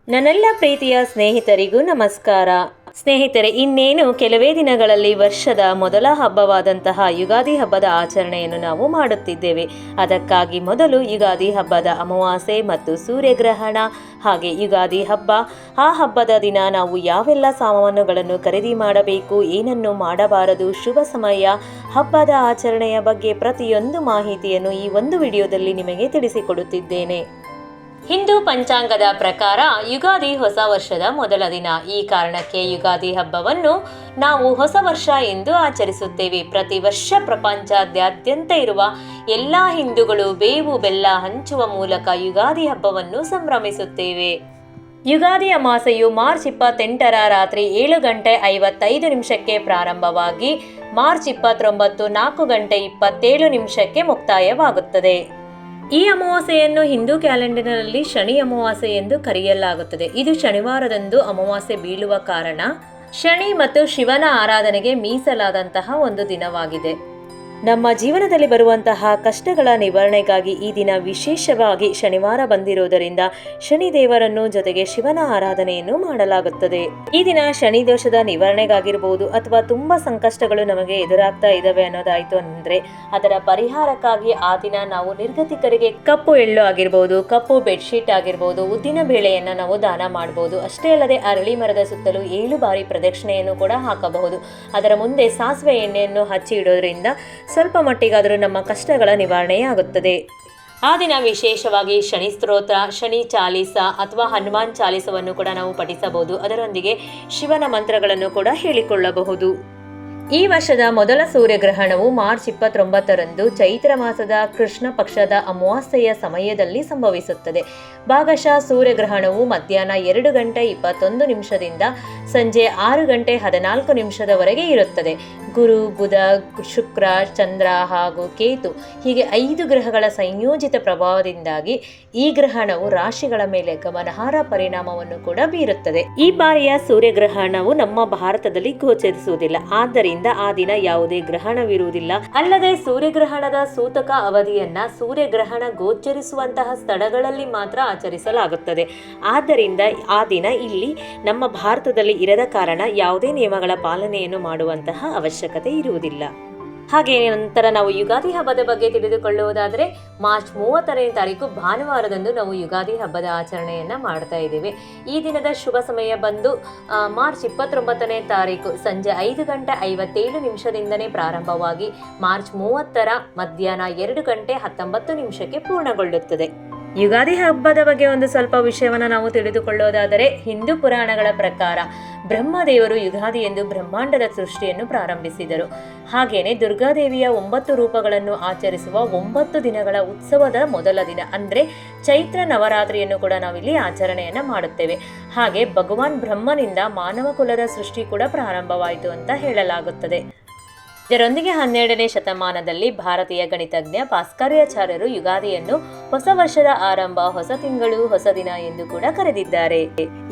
ನನ್ನೆಲ್ಲ ಪ್ರೀತಿಯ ಸ್ನೇಹಿತರಿಗೂ ನಮಸ್ಕಾರ. ಸ್ನೇಹಿತರೆ, ಇನ್ನೇನು ಕೆಲವೇ ದಿನಗಳಲ್ಲಿ ವರ್ಷದ ಮೊದಲ ಹಬ್ಬವಾದಂತಹ ಯುಗಾದಿ ಹಬ್ಬದ ಆಚರಣೆಯನ್ನು ನಾವು ಮಾಡುತ್ತಿದ್ದೇವೆ. ಅದಕ್ಕಾಗಿ ಮೊದಲು ಯುಗಾದಿ ಹಬ್ಬದ ಅಮಾವಾಸ್ಯೆ ಮತ್ತು ಸೂರ್ಯಗ್ರಹಣ, ಹಾಗೆ ಯುಗಾದಿ ಹಬ್ಬ, ಆ ಹಬ್ಬದ ದಿನ ನಾವು ಯಾವೆಲ್ಲ ಸಾಮಾನುಗಳನ್ನು ಖರೀದಿ ಮಾಡಬೇಕು, ಏನನ್ನು ಮಾಡಬಾರದು, ಶುಭ ಸಮಯ, ಹಬ್ಬದ ಆಚರಣೆಯ ಬಗ್ಗೆ ಪ್ರತಿಯೊಂದು ಮಾಹಿತಿಯನ್ನು ಈ ಒಂದು ವಿಡಿಯೋದಲ್ಲಿ ನಿಮಗೆ ತಿಳಿಸಿಕೊಡುತ್ತಿದ್ದೇನೆ. ಹಿಂದೂ ಪಂಚಾಂಗದ ಪ್ರಕಾರ ಯುಗಾದಿ ಹೊಸ ವರ್ಷದ ಮೊದಲ ದಿನ. ಈ ಕಾರಣಕ್ಕೆ ಯುಗಾದಿ ಹಬ್ಬವನ್ನು ನಾವು ಹೊಸ ವರ್ಷ ಎಂದು ಆಚರಿಸುತ್ತೇವೆ. ಪ್ರತಿ ವರ್ಷ ಪ್ರಪಂಚದಾದ್ಯಂತ ಇರುವ ಎಲ್ಲ ಹಿಂದೂಗಳು ಬೇವು ಬೆಲ್ಲ ಹಂಚುವ ಮೂಲಕ ಯುಗಾದಿ ಹಬ್ಬವನ್ನು ಸಂಭ್ರಮಿಸುತ್ತೇವೆ. ಯುಗಾದಿ ಅಮಾವಾಸ್ಯೆಯು ಮಾರ್ಚ್ 28ರ ರಾತ್ರಿ 7:55 ಪ್ರಾರಂಭವಾಗಿ ಮಾರ್ಚ್ 29 4:27 ಮುಕ್ತಾಯವಾಗುತ್ತದೆ. ಈ ಅಮಾವಾಸ್ಯೆಯನ್ನು ಹಿಂದೂ ಕ್ಯಾಲೆಂಡರ್ನಲ್ಲಿ ಶನಿ ಅಮಾವಾಸ್ಯೆ ಎಂದು ಕರೆಯಲಾಗುತ್ತದೆ. ಇದು ಶನಿವಾರದಂದು ಅಮಾವಾಸ್ಯೆ ಬೀಳುವ ಕಾರಣ ಶನಿ ಮತ್ತು ಶಿವನ ಆರಾಧನೆಗೆ ಮೀಸಲಾದಂತಹ ಒಂದು ದಿನವಾಗಿದೆ. ನಮ್ಮ ಜೀವನದಲ್ಲಿ ಬರುವಂತಹ ಕಷ್ಟಗಳ ನಿವಾರಣೆಗಾಗಿ ಈ ದಿನ ವಿಶೇಷವಾಗಿ ಶನಿವಾರ ಬಂದಿರುವುದರಿಂದ ಶನಿ ದೇವರನ್ನು ಜೊತೆಗೆ ಶಿವನ ಆರಾಧನೆಯನ್ನು ಮಾಡಲಾಗುತ್ತದೆ. ಈ ದಿನ ಶನಿ ದೋಷದ ನಿವಾರಣೆಗಾಗಿರಬಹುದು ಅಥವಾ ತುಂಬಾ ಸಂಕಷ್ಟಗಳು ನಮಗೆ ಎದುರಾಗ್ತಾ ಇದ್ದಾವೆ ಅನ್ನೋದಾಯ್ತು ಅಂದ್ರೆ ಅದರ ಪರಿಹಾರಕ್ಕಾಗಿ ಆ ದಿನ ನಾವು ನಿರ್ಗತಿಕರಿಗೆ ಕಪ್ಪು ಎಳ್ಳು ಆಗಿರ್ಬೋದು, ಕಪ್ಪು ಬೆಡ್ಶೀಟ್ ಆಗಿರ್ಬೋದು, ಉದ್ದಿನ ಬೇಳೆಯನ್ನ ನಾವು ದಾನ ಮಾಡಬಹುದು. ಅಷ್ಟೇ ಅಲ್ಲದೆ ಅರಳಿ ಮರದ ಸುತ್ತಲೂ 7 ಬಾರಿ ಪ್ರದಕ್ಷಿಣೆಯನ್ನು ಕೂಡ ಹಾಕಬಹುದು. ಅದರ ಮುಂದೆ ಸಾಸಿವೆ ಎಣ್ಣೆಯನ್ನು ಹಚ್ಚಿ ಇಡೋದ್ರಿಂದ ಸ್ವಲ್ಪ ಮಟ್ಟಿಗಾದರೂ ನಮ್ಮ ಕಷ್ಟಗಳ ನಿವಾರಣೆಯಾಗುತ್ತದೆ. ಆ ದಿನ ವಿಶೇಷವಾಗಿ ಶನಿ ಸ್ತೋತ್ರ, ಶನಿ ಚಾಲೀಸ ಅಥವಾ ಹನುಮಾನ್ ಚಾಲೀಸವನ್ನು ಕೂಡ ನಾವು ಪಠಿಸಬಹುದು. ಅದರೊಂದಿಗೆ ಶಿವನ ಮಂತ್ರಗಳನ್ನು ಕೂಡ ಹೇಳಿಕೊಳ್ಳಬಹುದು. ಈ ವರ್ಷದ ಮೊದಲ ಸೂರ್ಯಗ್ರಹಣವು ಮಾರ್ಚ್ 29ರಂದು ಚೈತ್ರ ಮಾಸದ ಕೃಷ್ಣ ಪಕ್ಷದ ಅಮಾವಾಸ್ಯೆಯ ಸಮಯದಲ್ಲಿ ಸಂಭವಿಸುತ್ತದೆ. ಭಾಗಶಃ ಸೂರ್ಯಗ್ರಹಣವು ಮಧ್ಯಾಹ್ನ 2:21 ಸಂಜೆ 6:14 ಇರುತ್ತದೆ. ಗುರು, ಬುಧ, ಶುಕ್ರ, ಚಂದ್ರ ಹಾಗೂ ಕೇತು ಹೀಗೆ 5 ಗ್ರಹಗಳ ಸಂಯೋಜಿತ ಪ್ರಭಾವದಿಂದಾಗಿ ಈ ಗ್ರಹಣವು ರಾಶಿಗಳ ಮೇಲೆ ಗಮನಾರ್ಹ ಪರಿಣಾಮವನ್ನು ಕೂಡ ಬೀರುತ್ತದೆ. ಈ ಬಾರಿಯ ಸೂರ್ಯಗ್ರಹಣವು ನಮ್ಮ ಭಾರತದಲ್ಲಿ ಗೋಚರಿಸುವುದಿಲ್ಲ. ಆದ್ದರಿಂದ ಆ ದಿನ ಯಾವುದೇ ಗ್ರಹಣವಿರುವುದಿಲ್ಲ. ಅಲ್ಲದೆ ಸೂರ್ಯಗ್ರಹಣದ ಸೂತಕ ಅವಧಿಯನ್ನ ಸೂರ್ಯಗ್ರಹಣ ಗೋಚರಿಸುವಂತಹ ಸ್ಥಳಗಳಲ್ಲಿ ಮಾತ್ರ ಆಚರಿಸಲಾಗುತ್ತದೆ. ಆದ್ದರಿಂದ ಆ ದಿನ ಇಲ್ಲಿ ನಮ್ಮ ಭಾರತದಲ್ಲಿ ಇರದ ಕಾರಣ ಯಾವುದೇ ನಿಯಮಗಳ ಪಾಲನೆಯನ್ನು ಮಾಡುವಂತಹ ಅವಶ್ಯಕತೆ ಇರುವುದಿಲ್ಲ. ಹಾಗೆ ನಂತರ ನಾವು ಯುಗಾದಿ ಹಬ್ಬದ ಬಗ್ಗೆ ತಿಳಿದುಕೊಳ್ಳುವುದಾದರೆ ಮಾರ್ಚ್ 30ನೇ ತಾರೀಕು ಭಾನುವಾರದಂದು ನಾವು ಯುಗಾದಿ ಹಬ್ಬದ ಆಚರಣೆಯನ್ನ ಮಾಡ್ತಾ ಇದ್ದೇವೆ. ಈ ದಿನದ ಶುಭ ಸಮಯ ಬಂದು ಮಾರ್ಚ್ 29ನೇ ತಾರೀಕು ಸಂಜೆ 5:57 ಪ್ರಾರಂಭವಾಗಿ ಮಾರ್ಚ್ 30ರ ಮಧ್ಯಾಹ್ನ 2:19 ಪೂರ್ಣಗೊಳ್ಳುತ್ತದೆ. ಯುಗಾದಿ ಹಬ್ಬದ ಬಗ್ಗೆ ಒಂದು ಸ್ವಲ್ಪ ವಿಷಯವನ್ನು ನಾವು ತಿಳಿದುಕೊಳ್ಳೋದಾದರೆ ಹಿಂದೂ ಪುರಾಣಗಳ ಪ್ರಕಾರ ಬ್ರಹ್ಮದೇವರು ಯುಗಾದಿ ಎಂದು ಬ್ರಹ್ಮಾಂಡದ ಸೃಷ್ಟಿಯನ್ನು ಪ್ರಾರಂಭಿಸಿದರು. ಹಾಗೇನೆ ದುರ್ಗಾದೇವಿಯ 9 ರೂಪಗಳನ್ನು ಆಚರಿಸುವ 9 ದಿನಗಳ ಉತ್ಸವದ ಮೊದಲ ದಿನ ಅಂದ್ರೆ ಚೈತ್ರ ನವರಾತ್ರಿಯನ್ನು ಕೂಡ ನಾವಿಲ್ಲಿ ಆಚರಣೆಯನ್ನ ಮಾಡುತ್ತೇವೆ. ಹಾಗೆ ಭಗವಾನ್ ಬ್ರಹ್ಮನಿಂದ ಮಾನವ ಕುಲದ ಸೃಷ್ಟಿ ಕೂಡ ಪ್ರಾರಂಭವಾಯಿತು ಅಂತ ಹೇಳಲಾಗುತ್ತದೆ. ಇದರೊಂದಿಗೆ 12ನೇ ಶತಮಾನದಲ್ಲಿ ಭಾರತೀಯ ಗಣಿತಜ್ಞ ಭಾಸ್ಕರಾಚಾರ್ಯರು ಯುಗಾದಿಯನ್ನು ಹೊಸ ವರ್ಷದ ಆರಂಭ, ಹೊಸ ತಿಂಗಳು, ಹೊಸ ದಿನ ಎಂದು ಕೂಡ ಕರೆದಿದ್ದಾರೆ.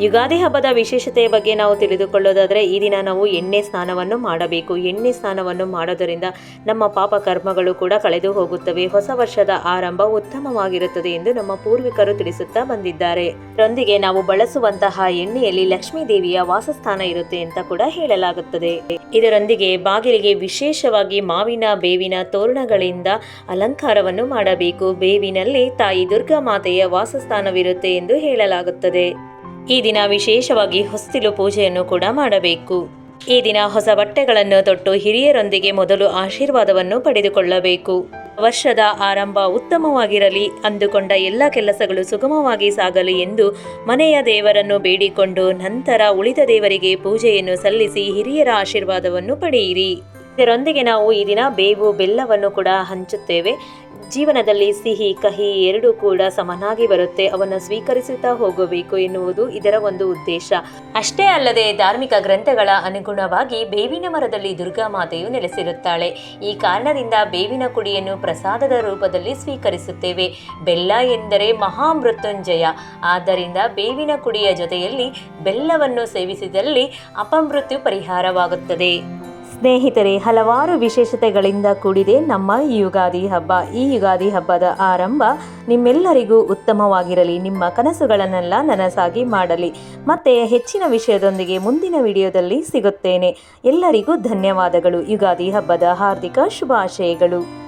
ಯುಗಾದಿ ಹಬ್ಬದ ವಿಶೇಷತೆಯ ಬಗ್ಗೆ ನಾವು ತಿಳಿದುಕೊಳ್ಳೋದಾದ್ರೆ ಈ ದಿನ ನಾವು ಎಣ್ಣೆ ಸ್ನಾನವನ್ನು ಮಾಡಬೇಕು. ಎಣ್ಣೆ ಸ್ನಾನವನ್ನು ಮಾಡೋದರಿಂದ ನಮ್ಮ ಪಾಪ ಕರ್ಮಗಳು ಕೂಡ ಕಳೆದು ಹೋಗುತ್ತವೆ. ಹೊಸ ವರ್ಷದ ಆರಂಭ ಉತ್ತಮವಾಗಿರುತ್ತದೆ ಎಂದು ನಮ್ಮ ಪೂರ್ವಿಕರು ತಿಳಿಸುತ್ತಾ ಬಂದಿದ್ದಾರೆ. ಇದರೊಂದಿಗೆ ನಾವು ಬಳಸುವಂತಹ ಎಣ್ಣೆಯಲ್ಲಿ ಲಕ್ಷ್ಮೀ ದೇವಿಯ ವಾಸಸ್ಥಾನ ಇರುತ್ತೆ ಅಂತ ಕೂಡ ಹೇಳಲಾಗುತ್ತದೆ. ಇದರೊಂದಿಗೆ ಬಾಗಿಲಿಗೆ ವಿಶೇಷವಾಗಿ ಮಾವಿನ ಬೇವಿನ ತೋರಣಗಳಿಂದ ಅಲಂಕಾರವನ್ನು ಮಾಡಬೇಕು. ಬೇವಿನಲ್ಲಿ ತಾಯಿ ದುರ್ಗಾ ಮಾತೆಯ ವಾಸಸ್ಥಾನವಿರುತ್ತೆ ಎಂದು ಹೇಳಲಾಗುತ್ತದೆ. ಈ ದಿನ ವಿಶೇಷವಾಗಿ ಹೊಸ್ತಿಲು ಪೂಜೆಯನ್ನು ಕೂಡ ಮಾಡಬೇಕು. ಈ ದಿನ ಹೊಸ ಬಟ್ಟೆಗಳನ್ನು ತೊಟ್ಟು ಹಿರಿಯರೊಂದಿಗೆ ಮೊದಲು ಆಶೀರ್ವಾದವನ್ನು ಪಡೆದುಕೊಳ್ಳಬೇಕು. ವರ್ಷದ ಆರಂಭ ಉತ್ತಮವಾಗಿರಲಿ, ಅಂದುಕೊಂಡ ಎಲ್ಲ ಕೆಲಸಗಳು ಸುಗಮವಾಗಿ ಸಾಗಲಿ ಎಂದು ಮನೆಯ ದೇವರನ್ನು ಬೇಡಿಕೊಂಡು ನಂತರ ಉಳಿದ ದೇವರಿಗೆ ಪೂಜೆಯನ್ನು ಸಲ್ಲಿಸಿ ಹಿರಿಯರ ಆಶೀರ್ವಾದವನ್ನು ಪಡೆಯಿರಿ. ಇದರೊಂದಿಗೆ ನಾವು ಈ ದಿನ ಬೇವು ಬೆಲ್ಲವನ್ನು ಕೂಡ ಹಂಚುತ್ತೇವೆ. ಜೀವನದಲ್ಲಿ ಸಿಹಿ ಕಹಿ ಎರಡೂ ಕೂಡ ಸಮನಾಗಿ ಬರುತ್ತೆ, ಅವನ್ನು ಸ್ವೀಕರಿಸುತ್ತಾ ಹೋಗಬೇಕು ಎನ್ನುವುದು ಇದರ ಒಂದು ಉದ್ದೇಶ. ಅಷ್ಟೇ ಅಲ್ಲದೆ ಧಾರ್ಮಿಕ ಗ್ರಂಥಗಳ ಅನುಗುಣವಾಗಿ ಬೇವಿನ ಮರದಲ್ಲಿ ದುರ್ಗಾ ಮಾತೆಯು ನೆಲೆಸಿರುತ್ತಾಳೆ. ಈ ಕಾರಣದಿಂದ ಬೇವಿನ ಕುಡಿಯನ್ನು ಪ್ರಸಾದದ ರೂಪದಲ್ಲಿ ಸ್ವೀಕರಿಸುತ್ತೇವೆ. ಬೆಲ್ಲ ಎಂದರೆ ಮಹಾಮೃತ್ಯುಂಜಯ. ಆದ್ದರಿಂದ ಬೇವಿನ ಕುಡಿಯ ಜೊತೆಯಲ್ಲಿ ಬೆಲ್ಲವನ್ನು ಸೇವಿಸಿದಲ್ಲಿ ಅಪಮೃತ್ಯು ಪರಿಹಾರವಾಗುತ್ತದೆ. ಸ್ನೇಹಿತರೆ, ಹಲವಾರು ವಿಶೇಷತೆಗಳಿಂದ ಕೂಡಿದೆ ನಮ್ಮ ಈ ಯುಗಾದಿ ಹಬ್ಬ. ಈ ಯುಗಾದಿ ಹಬ್ಬದ ಆರಂಭ ನಿಮ್ಮೆಲ್ಲರಿಗೂ ಉತ್ತಮವಾಗಿರಲಿ, ನಿಮ್ಮ ಕನಸುಗಳನ್ನೆಲ್ಲ ನನಸಾಗಿ ಮಾಡಲಿ. ಮತ್ತೆ ಹೆಚ್ಚಿನ ವಿಷಯದೊಂದಿಗೆ ಮುಂದಿನ ವಿಡಿಯೋದಲ್ಲಿ ಸಿಗುತ್ತೇನೆ. ಎಲ್ಲರಿಗೂ ಧನ್ಯವಾದಗಳು. ಯುಗಾದಿ ಹಬ್ಬದ ಹಾರ್ದಿಕ ಶುಭಾಶಯಗಳು.